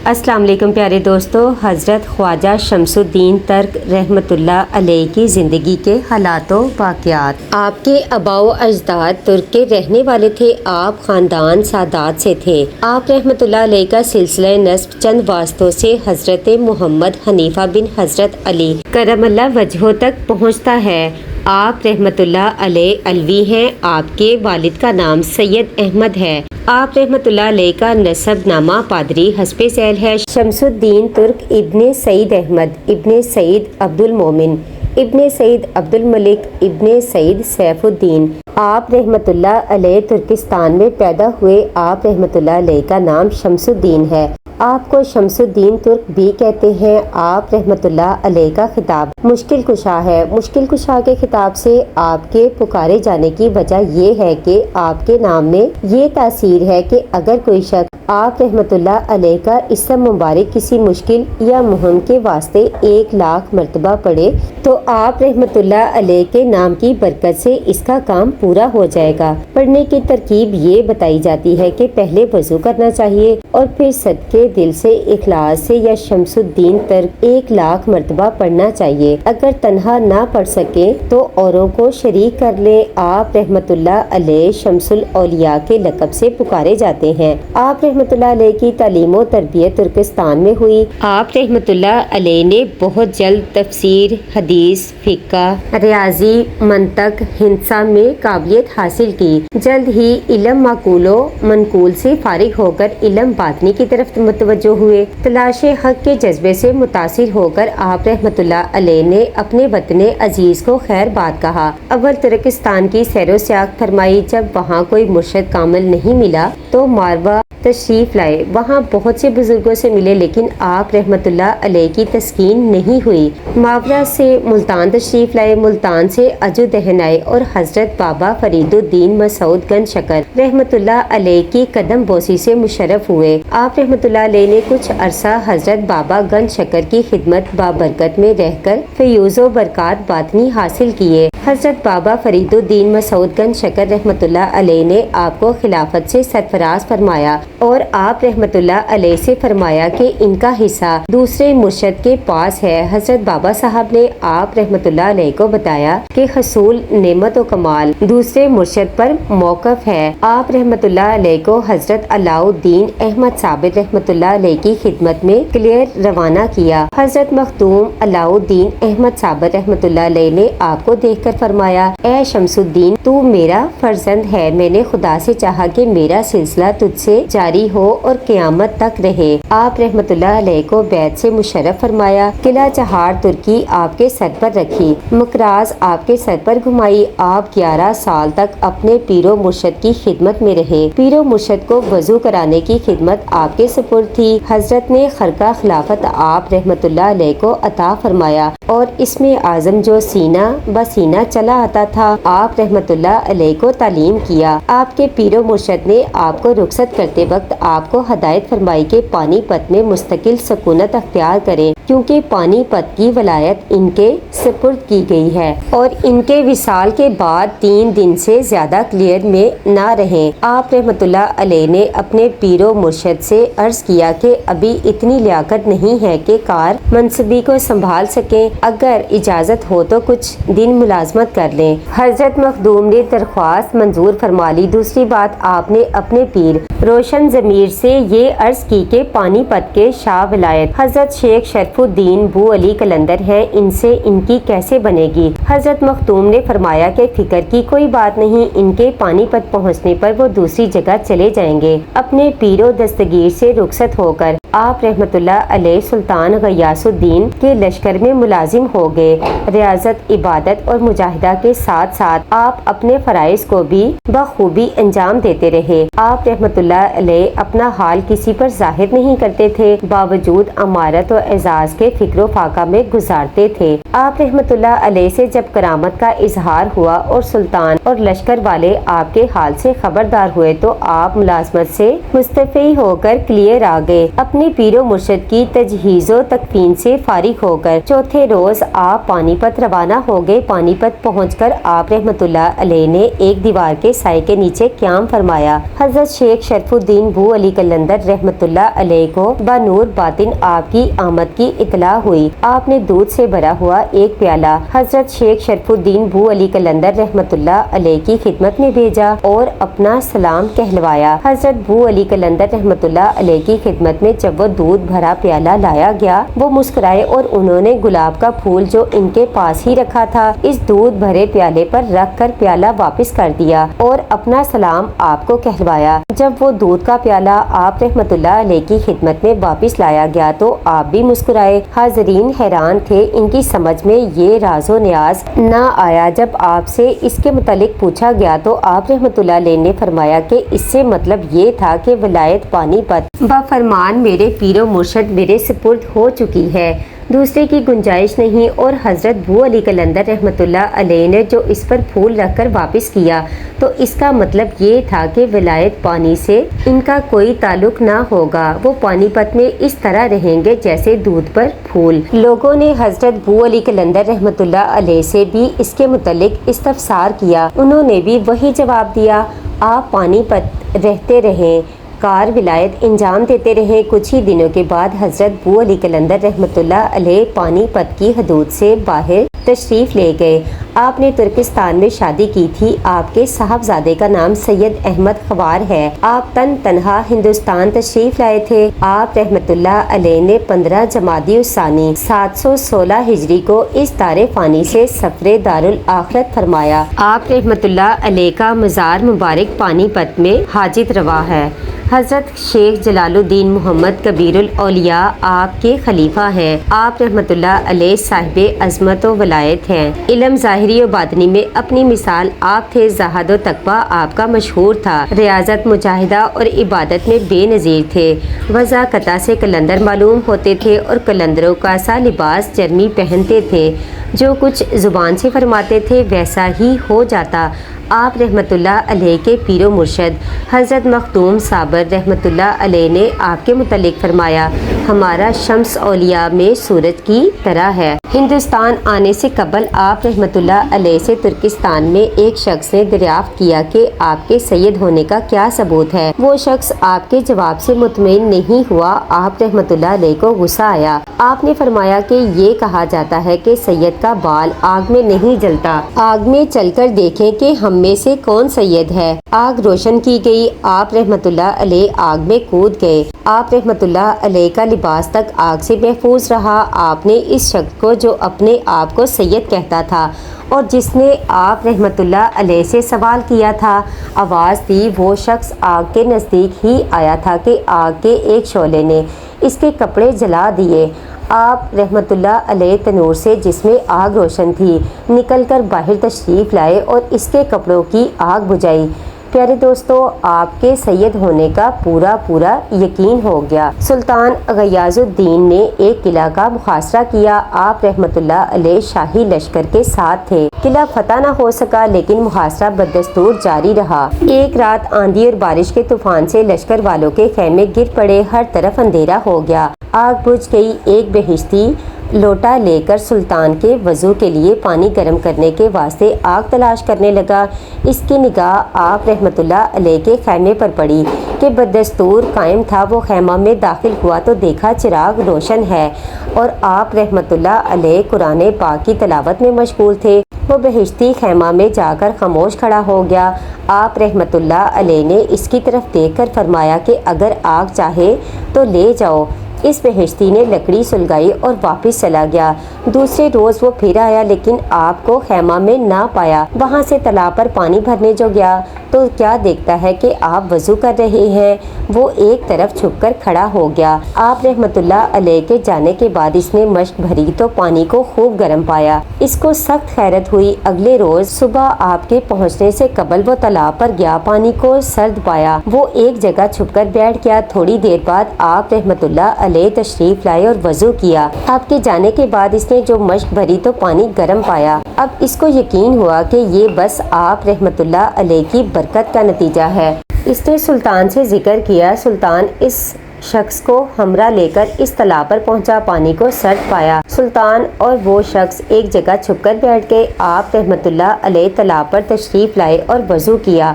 السلام علیکم پیارے دوستو، حضرت خواجہ شمس الدین ترک رحمۃ اللہ علیہ کی زندگی کے حالات و واقعات۔ آپ کے آباء و اجداد ترک کے رہنے والے تھے۔ آپ خاندان سادات سے تھے۔ آپ رحمۃ اللہ علیہ کا سلسلہ نسب چند واسطوں سے حضرت محمد حنیفہ بن حضرت علی کرم اللہ وجہہ تک پہنچتا ہے۔ آپ رحمۃ اللہ علیہ علوی ہیں۔ آپ کے والد کا نام سید احمد ہے۔ آپ رحمۃ اللہ علیہ کا نسب نامہ پادری حسب ذیل ہے۔ شمس الدین ترک ابن سعید احمد ابن سعید عبد المومن ابن سعید عبد الملک ابن سعید سیف الدین۔ آپ رحمۃ اللہ علیہ ترکستان میں پیدا ہوئے۔ آپ رحمۃ اللہ علیہ کا نام شمس الدین ہے۔ آپ کو شمس الدین ترک بھی کہتے ہیں۔ آپ رحمۃ اللہ علیہ کا خطاب مشکل کشا ہے۔ مشکل کشا کے خطاب سے آپ کے پکارے جانے کی وجہ یہ ہے کہ آپ کے نام میں یہ تاثیر ہے کہ اگر کوئی شخص آپ رحمۃ اللہ علیہ کا اسم مبارک کسی مشکل یا مہم کے واسطے 1,00,000 مرتبہ پڑھے تو آپ رحمۃ اللہ علیہ کے نام کی برکت سے اس کا کام پورا ہو جائے گا۔ پڑھنے کی ترکیب یہ بتائی جاتی ہے کہ پہلے وضو کرنا چاہیے اور پھر صدقے دل سے اخلاص سے یا شمس الدین ترک 1,00,000 مرتبہ پڑھنا چاہیے۔ اگر تنہا نہ پڑھ سکیں تو اوروں کو شریک کر لیں۔ آپ رحمۃ اللہ علیہ شمس الاولیاء کے لقب سے پکارے جاتے ہیں۔ آپ رحمۃ اللہ علیہ کی تعلیم و تربیت ترکستان میں ہوئی۔ آپ رحمۃ اللہ علیہ نے بہت جلد تفسیر، حدیث، فقہ، ریاضی، منطق، ہندسہ میں قابلیت حاصل کی۔ جلد ہی علم معقول و منقول سے فارغ ہو کر علم باطنی کی طرف متوجہ ہوئے۔ تلاش حق کے جذبے سے متاثر ہو کر آپ رحمۃ اللہ علیہ نے اپنے وطن عزیز کو خیر بات کہا۔ اول ترکستان کی سیر و سیاحت فرمائی۔ جب وہاں کوئی مرشد کامل نہیں ملا تو ماروا تشریف لائے۔ وہاں بہت سے بزرگوں سے ملے لیکن آپ رحمۃ اللہ علیہ کی تسکین نہیں ہوئی۔ ماورا سے ملتان تشریف لائے۔ ملتان سے عجو دہن آئے اور حضرت بابا فرید الدین مسعود گنج شکر رحمۃ اللہ علیہ کی قدم بوسی سے مشرف ہوئے۔ آپ رحمۃ اللہ علیہ نے کچھ عرصہ حضرت بابا گنج شکر کی خدمت بابرکت میں رہ کر فیوز و برکات باطنی حاصل کیے۔ حضرت بابا فرید الدین مسعود گنج شکر رحمۃ اللہ علیہ نے آپ کو خلافت سے سرفراز فرمایا اور آپ رحمۃ اللہ علیہ سے فرمایا کہ ان کا حصہ دوسرے مرشد کے پاس ہے۔ حضرت بابا صاحب نے آپ رحمۃ اللہ علیہ کو بتایا کہ حصول نعمت و کمال دوسرے مرشد پر موقف ہے۔ آپ رحمۃ اللہ علیہ کو حضرت علاء الدین احمد صابر رحمۃ اللہ علیہ کی خدمت میں کلیر روانہ کیا۔ حضرت مخدوم علاء الدین احمد صابر رحمۃ اللہ علیہ نے آپ کو دیکھ کر فرمایا، اے شمس الدین، تو میرا فرزند ہے۔ میں نے خدا سے چاہا کہ میرا سلسلہ تجھ سے جاری ہو اور قیامت تک رہے۔ آپ رحمۃ اللہ علیہ کو بیعت سے مشرف فرمایا۔ قلعہ چہار ترکی آپ کے سر پر رکھی، مکراز آپ کے سر پر گھمائی۔ آپ 11 سال تک اپنے پیر و مرشد کی خدمت میں رہے۔ پیر و مرشد کو وضو کرانے کی خدمت آپ کے سپرد تھی۔ حضرت نے خرقہ خلافت آپ رحمۃ اللہ علیہ کو عطا فرمایا اور اس میں اعظم جو سینہ بسینہ چلا آتا تھا، آپ رحمۃ اللہ علیہ کو تعلیم کیا۔ آپ کے پیر و مرشد نے آپ کو رخصت کرتے وقت آپ کو ہدایت فرمائی کہ پانی پت میں مستقل سکونت اختیار کریں، کیونکہ پانی پت کی ولایت ان کے سپرد کی گئی ہے اور ان کے وصال کے بعد 3 دن سے زیادہ کلیر میں نہ رہیں۔ آپ رحمۃ اللہ علیہ نے اپنے پیر و مرشد سے عرض کیا کہ ابھی اتنی لیاقت نہیں ہے کہ کار منصبی کو سنبھال سکیں، اگر اجازت ہو تو کچھ دن ملازمت کر لیں۔ حضرت مخدوم نے درخواست منظور فرما لی۔ دوسری بات، آپ نے اپنے پیر روشن ضمیر سے یہ عرض کی کہ پانی پت کے شاہ ولایت حضرت شیخ شرف الدین بو علی قلندر ہیں، ان سے ان کی کیسے بنے گی؟ حضرت مخدوم نے فرمایا کہ فکر کی کوئی بات نہیں، ان کے پانی پت پہنچنے پر وہ دوسری جگہ چلے جائیں گے۔ اپنے پیر و دستگیر سے رخصت ہو کر آپ رحمۃ اللہ علیہ سلطان غیاث الدین کے لشکر میں ملازم ہو گئے۔ ریاضت، عبادت اور مجاہدہ کے ساتھ ساتھ آپ اپنے فرائض کو بھی بخوبی انجام دیتے رہے۔ آپ رحمۃ اللہ علیہ اپنا حال کسی پر ظاہر نہیں کرتے تھے، باوجود امارت و اعزاز کے فکر و فاقہ میں گزارتے تھے۔ آپ رحمۃ اللہ علیہ سے جب کرامت کا اظہار ہوا اور سلطان اور لشکر والے آپ کے حال سے خبردار ہوئے تو آپ ملازمت سے مستعفی ہو کر کلیر آ گئے۔ اپنے اپنے پیر و مرشد کی تجہیز و تکفین سے فارغ ہو کر چوتھے روز آپ پانی پت روانہ ہو گئے۔ پانی پت پہنچ کر آپ رحمت اللہ علیہ نے ایک دیوار کے سائے کے نیچے قیام فرمایا۔ حضرت شیخ شرف الدین بو علی قلندر رحمت اللہ علیہ کو بنور باطن آپ کی آمد کی اطلاع ہوئی۔ آپ نے دودھ سے بھرا ہوا ایک پیالہ حضرت شیخ شرف الدین بو علی قلندر رحمت اللہ علیہ کی خدمت میں بھیجا اور اپنا سلام کہلوایا۔ حضرت بو علی قلندر رحمت اللہ علیہ کی خدمت میں جب وہ دودھ بھرا پیالہ لایا گیا، وہ مسکرائے اور انہوں نے گلاب کا پھول جو ان کے پاس ہی رکھا تھا اس دودھ بھرے پیالے پر رکھ کر پیالہ واپس کر دیا اور اپنا سلام آپ کو کہلوایا۔ جب وہ دودھ کا پیالہ آپ رحمت اللہ علیہ کی خدمت میں واپس لایا گیا تو آپ بھی مسکرائے۔ حاضرین حیران تھے، ان کی سمجھ میں یہ راز و نیاز نہ آیا۔ جب آپ سے اس کے متعلق پوچھا گیا تو آپ رحمت اللہ علیہ نے فرمایا کہ اس سے مطلب یہ تھا کہ ولایت پانی پت بفرمان میرے پیر و مرشد میرے سپرد ہو چکی ہے، دوسرے کی گنجائش نہیں۔ اور حضرت بو علی قلندر رحمت اللہ علیہ نے جو اس پر پھول رکھ کر واپس کیا تو اس کا مطلب یہ تھا کہ ولایت پانی سے ان کا کوئی تعلق نہ ہوگا، وہ پانی پت میں اس طرح رہیں گے جیسے دودھ پر پھول۔ لوگوں نے حضرت بو علی قلندر رحمت اللہ علیہ سے بھی اس کے متعلق استفسار کیا، انہوں نے بھی وہی جواب دیا، آپ پانی پت رہتے رہیں، کار ولایت انجام دیتے رہے۔ کچھ ہی دنوں کے بعد حضرت بو علی قلندر رحمت اللہ علیہ پانی پت کی حدود سے باہر تشریف لے گئے۔ آپ نے ترکستان میں شادی کی تھی۔ آپ کے صاحبزادے کا نام سید احمد خوار ہے۔ آپ تنہا ہندوستان تشریف لائے تھے۔ آپ رحمت اللہ علیہ نے 15 جمادی الثانی 716 ہجری کو اس دار فانی سے سفر دارالآخرت فرمایا۔ آپ رحمت اللہ علیہ کا مزار مبارک پانی پت میں حاجت روا ہے۔ حضرت شیخ جلال الدین محمد کبیر الاولیاء آپ کے خلیفہ ہیں۔ آپ رحمت اللہ علیہ صاحب عظمت و ولایت ہیں۔ علم ظاہری و باطنی میں اپنی مثال آپ تھے۔ زہد و تقویٰ آپ کا مشہور تھا۔ ریاضت، مجاہدہ اور عبادت میں بے نظیر تھے۔ وضع قطع سے قلندر معلوم ہوتے تھے اور قلندروں کا سا لباس چرمی پہنتے تھے، جو کچھ زبان سے فرماتے تھے ویسا ہی ہو جاتا۔ آپ رحمت اللہ علیہ کے پیر و مرشد حضرت مخدوم صابر رحمت اللہ علیہ نے آپ کے متعلق فرمایا، ہمارا شمس اولیاء میں سورج کی طرح ہے۔ ہندوستان آنے سے قبل آپ رحمت اللہ علیہ سے ترکستان میں ایک شخص نے دریافت کیا کہ آپ کے سید ہونے کا کیا ثبوت ہے۔ وہ شخص آپ کے جواب سے مطمئن نہیں ہوا۔ آپ رحمت اللہ علیہ کو غصہ آیا۔ آپ نے فرمایا کہ یہ کہا جاتا ہے کہ سید کا بال آگ میں نہیں جلتا، آگ میں چل کر دیکھیں کہ ہم میں سے کون سید ہے۔ آگ روشن کی گئی، آپ رحمت اللہ علیہ آگ میں کود گئے۔ آپ رحمت اللہ علیہ کا لباس تک آگ سے محفوظ رہا۔ آپ نے اس شخص کو جو اپنے آپ کو سید کہتا تھا اور جس نے آپ رحمت اللہ علیہ سے سوال کیا تھا آواز دی، وہ شخص آگ کے نزدیک ہی آیا تھا کہ آگ کے ایک شعلے نے اس کے کپڑے جلا دیے۔ آپ رحمت اللہ علیہ تنور سے جس میں آگ روشن تھی نکل کر باہر تشریف لائے اور اس کے کپڑوں کی آگ بجھائی۔ پیارے دوستو، آپ کے سید ہونے کا پورا یقین ہو گیا۔ سلطان غیاث الدین نے ایک قلعہ کا محاصرہ کیا۔ آپ رحمت اللہ علیہ شاہی لشکر کے ساتھ تھے۔ قلعہ فتح نہ ہو سکا لیکن محاصرہ بدستور جاری رہا۔ ایک رات آندھی اور بارش کے طوفان سے لشکر والوں کے خیمے گر پڑے، ہر طرف اندھیرا ہو گیا، آگ بجھ گئی۔ ایک بہشتی لوٹا لے کر سلطان کے وضو کے لیے پانی گرم کرنے کے واسطے آگ تلاش کرنے لگا۔ اس کی نگاہ آپ رحمت اللہ علیہ کے خیمے پر پڑی کہ بدستور قائم تھا۔ وہ خیمہ میں داخل ہوا تو دیکھا چراغ روشن ہے اور آپ رحمت اللہ علیہ قرآن پاک کی تلاوت میں مشغول تھے۔ وہ بہشتی خیمہ میں جا کر خاموش کھڑا ہو گیا۔ آپ رحمت اللہ علیہ نے اس کی طرف دیکھ کر فرمایا کہ اگر آگ چاہے تو لے جاؤ۔ اس بہشتی نے لکڑی سلگائی اور واپس چلا گیا۔ دوسرے روز وہ پھر آیا لیکن آپ کو خیمہ میں نہ پایا۔ وہاں سے تالاب پر پانی بھرنے جو گیا تو کیا دیکھتا ہے کہ آپ وضو کر رہے ہیں۔ وہ ایک طرف چھپ کر کھڑا ہو گیا۔ آپ رحمت اللہ علیہ کے جانے کے بعد اس نے مشق بھری تو پانی کو خوب گرم پایا۔ اس کو سخت حیرت ہوئی۔ اگلے روز صبح آپ کے پہنچنے سے قبل وہ تالاب پر گیا، پانی کو سرد پایا۔ وہ ایک جگہ چھپ کر بیٹھ گیا۔ تھوڑی دیر بعد آپ رحمت اللہ علیہ تشریف لائے اور وضو کیا۔ آپ کے جانے کے بعد اس نے جو مشق بھری تو پانی گرم پایا۔ اب اس کو یقین ہوا کہ یہ بس آپ رحمت اللہ علیہ کی برکت کا نتیجہ ہے۔ اس نے سلطان سے ذکر کیا۔ سلطان اس شخص کو ہمراہ لے کر اس تالاب پر پہنچا، پانی کو سرد پایا۔ سلطان اور وہ شخص ایک جگہ چھپ کر بیٹھ گئے۔ آپ رحمۃ اللہ علیہ تالاب پر تشریف لائے اور وضو کیا۔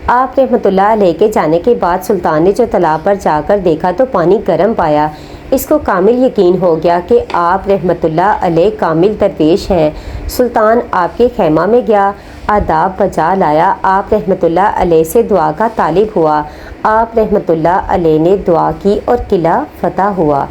آپ رحمۃ اللہ علیہ کے جانے کے بعد سلطان نے جو تالاب پر جا کر دیکھا تو پانی گرم پایا۔ اس کو کامل یقین ہو گیا کہ آپ رحمۃ اللہ علیہ کامل درویش ہیں۔ سلطان آپ کے خیمہ میں گیا، آداب بجا لایا، آپ رحمۃ اللہ علیہ سے دعا کا طالب ہوا۔ آپ رحمۃ اللہ علیہ نے دعا کی اور قلعہ فتح ہوا۔